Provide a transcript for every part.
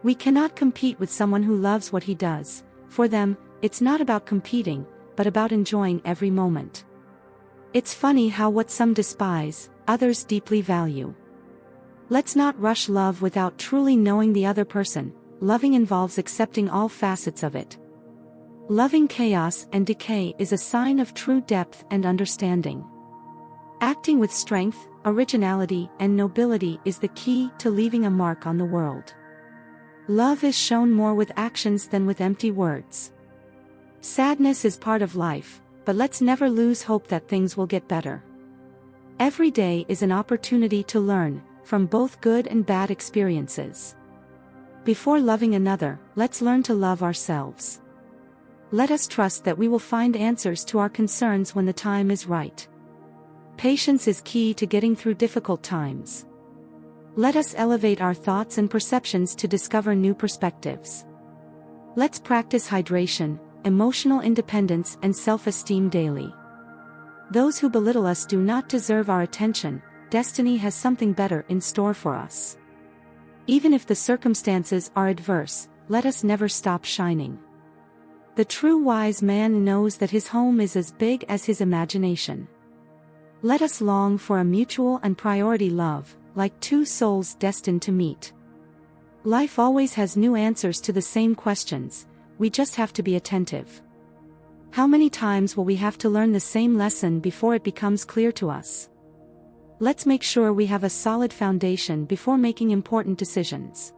We cannot compete with someone who loves what he does. For them, it's not about competing, but about enjoying every moment. It's funny how what some despise, others deeply value. Let's not rush love without truly knowing the other person. Loving involves accepting all facets of it. Loving chaos and decay is a sign of true depth and understanding. Acting with strength, originality, and nobility is the key to leaving a mark on the world. Love is shown more with actions than with empty words. Sadness is part of life, but let's never lose hope that things will get better. Every day is an opportunity to learn from both good and bad experiences. Before loving another, let's learn to love ourselves. Let us trust that we will find answers to our concerns when the time is right. Patience is key to getting through difficult times. Let us elevate our thoughts and perceptions to discover new perspectives. Let's practice hydration, emotional independence, and self-esteem daily. Those who belittle us do not deserve our attention. Destiny has something better in store for us. Even if the circumstances are adverse, let us never stop shining. The true wise man knows that his home is as big as his imagination. Let us long for a mutual and priority love, like two souls destined to meet. Life always has new answers to the same questions, we just have to be attentive. How many times will we have to learn the same lesson before it becomes clear to us? Let's make sure we have a solid foundation before making important decisions.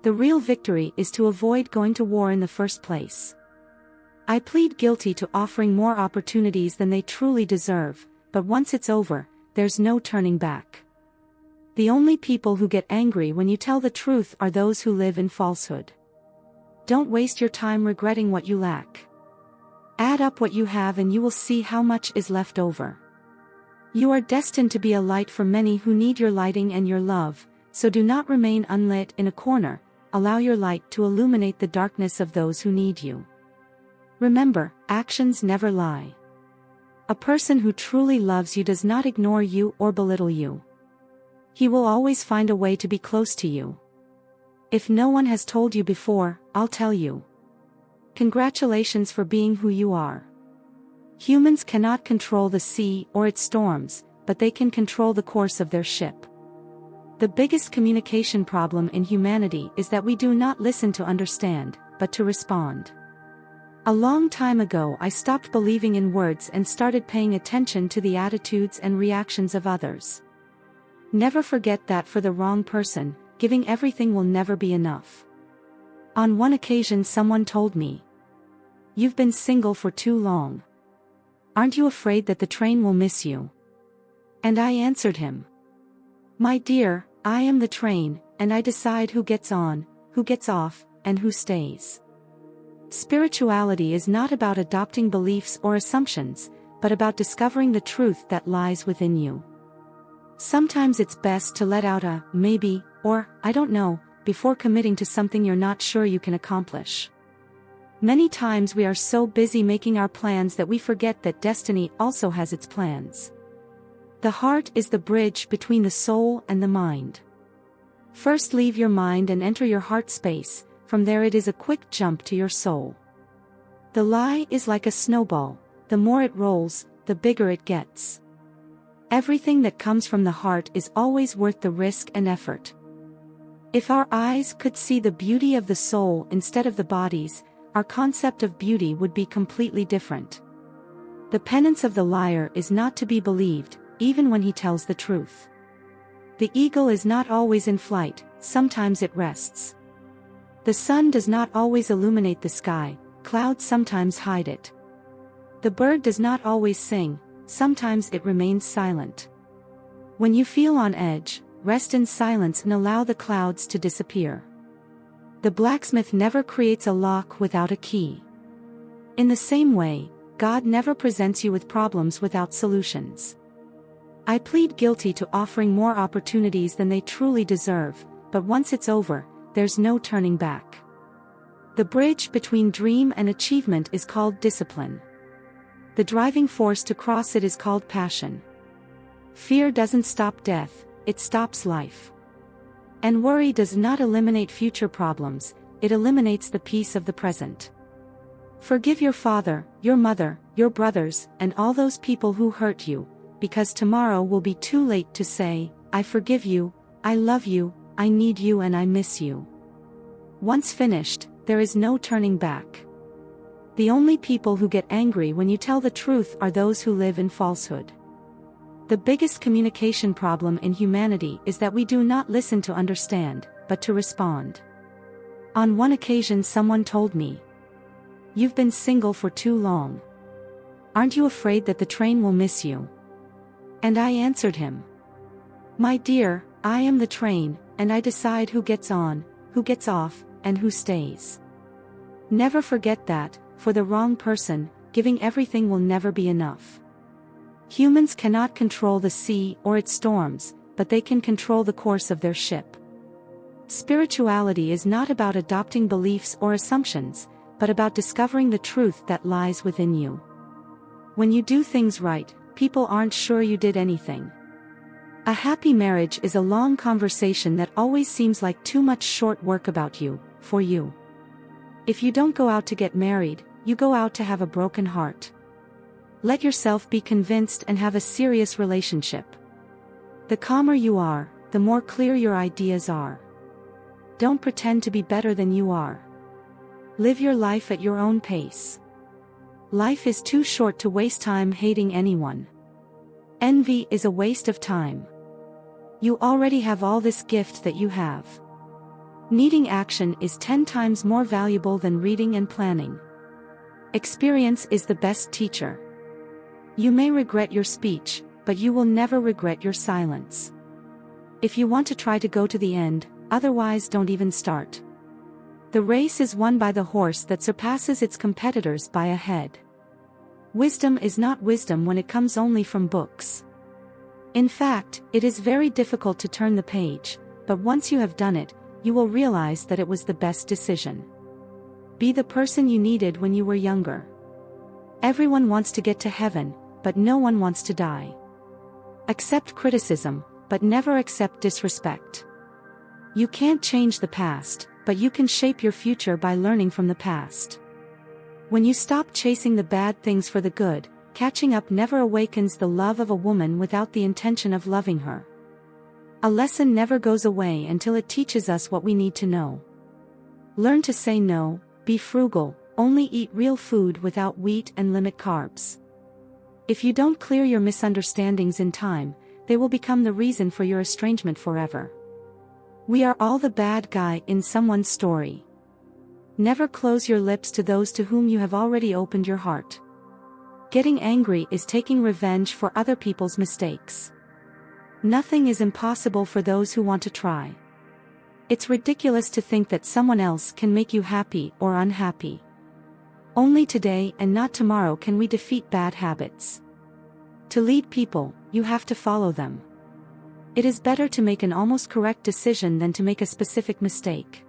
The real victory is to avoid going to war in the first place. I plead guilty to offering more opportunities than they truly deserve, but once it's over, there's no turning back. The only people who get angry when you tell the truth are those who live in falsehood. Don't waste your time regretting what you lack. Add up what you have and you will see how much is left over. You are destined to be a light for many who need your lighting and your love, so do not remain unlit in a corner. Allow your light to illuminate the darkness of those who need you. Remember, actions never lie. A person who truly loves you does not ignore you or belittle you. He will always find a way to be close to you. If no one has told you before, I'll tell you. Congratulations for being who you are. Humans cannot control the sea or its storms, but they can control the course of their ship. The biggest communication problem in humanity is that we do not listen to understand, but to respond. A long time ago I stopped believing in words and started paying attention to the attitudes and reactions of others. Never forget that for the wrong person, giving everything will never be enough. On one occasion someone told me, "You've been single for too long. Aren't you afraid that the train will miss you?" And I answered him, "My dear, I am the train, and I decide who gets on, who gets off, and who stays." Spirituality is not about adopting beliefs or assumptions, but about discovering the truth that lies within you. Sometimes it's best to let out a maybe or I don't know before committing to something you're not sure you can accomplish. Many times we are so busy making our plans that we forget that destiny also has its plans. The heart is the bridge between the soul and the mind. First leave your mind and enter your heart space, from there it is a quick jump to your soul. The lie is like a snowball, the more it rolls, the bigger it gets. Everything that comes from the heart is always worth the risk and effort. If our eyes could see the beauty of the soul instead of the body's, our concept of beauty would be completely different. The penance of the liar is not to be believed, even when he tells the truth. The eagle is not always in flight, sometimes it rests. The sun does not always illuminate the sky, clouds sometimes hide it. The bird does not always sing, sometimes it remains silent. When you feel on edge, rest in silence and allow the clouds to disappear. The blacksmith never creates a lock without a key. In the same way, God never presents you with problems without solutions. I plead guilty to offering more opportunities than they truly deserve, but once it's over, there's no turning back. The bridge between dream and achievement is called discipline. The driving force to cross it is called passion. Fear doesn't stop death, it stops life. And worry does not eliminate future problems, it eliminates the peace of the present. Forgive your father, your mother, your brothers, and all those people who hurt you, because tomorrow will be too late to say, I forgive you, I love you, I need you and I miss you. Once finished, there is no turning back. The only people who get angry when you tell the truth are those who live in falsehood. The biggest communication problem in humanity is that we do not listen to understand, but to respond. On one occasion someone told me, "You've been single for too long. Aren't you afraid that the train will miss you?" And I answered him, "My dear, I am the train, and I decide who gets on, who gets off, and who stays. Never forget that, for the wrong person, giving everything will never be enough." Humans cannot control the sea or its storms, but they can control the course of their ship. Spirituality is not about adopting beliefs or assumptions, but about discovering the truth that lies within you. When you do things right, people aren't sure you did anything. A happy marriage is a long conversation that always seems like too much short work about you, for you. If you don't go out to get married, you go out to have a broken heart. Let yourself be convinced and have a serious relationship. The calmer you are, the more clear your ideas are. Don't pretend to be better than you are. Live your life at your own pace. Life is too short to waste time hating anyone. Envy is a waste of time. You already have all this gift that you have. Needing action is 10 times more valuable than reading and planning. Experience is the best teacher. You may regret your speech, but you will never regret your silence. If you want to try to go to the end, otherwise don't even start. The race is won by the horse that surpasses its competitors by a head. Wisdom is not wisdom when it comes only from books. In fact, it is very difficult to turn the page, but once you have done it, you will realize that it was the best decision. Be the person you needed when you were younger. Everyone wants to get to heaven, but no one wants to die. Accept criticism, but never accept disrespect. You can't change the past, but you can shape your future by learning from the past. When you stop chasing the bad things for the good, catching up never awakens the love of a woman without the intention of loving her. A lesson never goes away until it teaches us what we need to know. Learn to say no, be frugal, only eat real food without wheat and limit carbs. If you don't clear your misunderstandings in time, they will become the reason for your estrangement forever. We are all the bad guy in someone's story. Never close your lips to those to whom you have already opened your heart. Getting angry is taking revenge for other people's mistakes. Nothing is impossible for those who want to try. It's ridiculous to think that someone else can make you happy or unhappy. Only today and not tomorrow can we defeat bad habits. To lead people, you have to follow them. It is better to make an almost correct decision than to make a specific mistake.